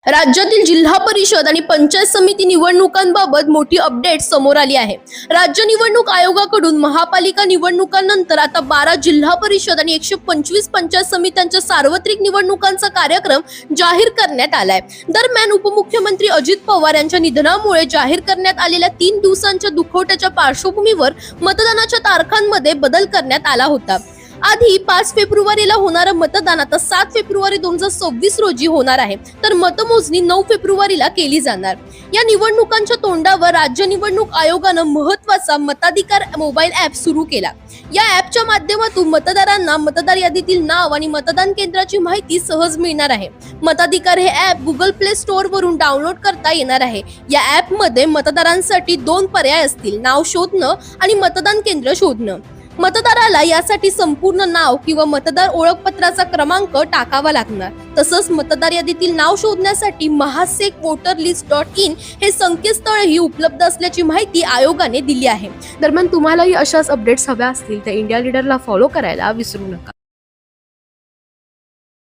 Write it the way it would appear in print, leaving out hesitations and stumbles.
राज्यातील जिल्हा परिषद आणि पंचायत समिती निवडणुकांबाबत मोठी अपडेट समोर आली आहे। राज्य निवडणूक आयोगाकडून महापालिका निवडणुकांनंतर आता 12 जिल्हा परिषद आणि 125 पंचायत समित्यांच्या सार्वत्रिक निवडणुकांचा कार्यक्रम जाहीर करण्यात आलाय। दरम्यान उपमुख्यमंत्री अजित पवार यांच्या निधनामुळे जाहीर करण्यात आलेल्या 3 दिवसांच्या दुखवट्याच्या पार्श्वभूमीवर मतदानाच्या तारखांमध्ये बदल करण्यात आला होता। आधी 5 फेब्रुवारीला होणारं मतदान आता 7 फेब्रुवारी 2026 रोजी होणार आहे, तर मतमोजणी 9 फेब्रुवारीला केली जाणार। या निवडणुकांच्या तोंडावर राज्य निवडणूक आयोगानं महत्त्वाचा मताधिकार मोबाईल ॲप सुरू केला। या ॲपच्या माध्यमातून मतदारांना मतदार यादीतील नाव आणि मतदान केंद्राची माहिती सहज मिळणार आहे। मताधिकार हे ॲप गुगल प्ले स्टोअर वरून डाउनलोड करता येणार आहे। या ॲपमध्ये मतदारांसाठी 2 पर्याय असतील, नाव शोधणं आणि मतदान केंद्र शोधणं। मतदाराला यासाठी संपूर्ण नाव किंवा मतदार ओळखपत्राचा क्रमांक टाकावा लागणार। तसंच मतदार यादीतील नाव शोधण्यासाठी mahasek-voterlist.in हे संकेतस्थळही उपलब्ध असल्याची माहिती आयोगाने दिली आहे। दरम्यान तुम्हालाही अशाच अपडेट्स हव्या असतील तर इंडिया लीडरला फॉलो करायला विसरू नका।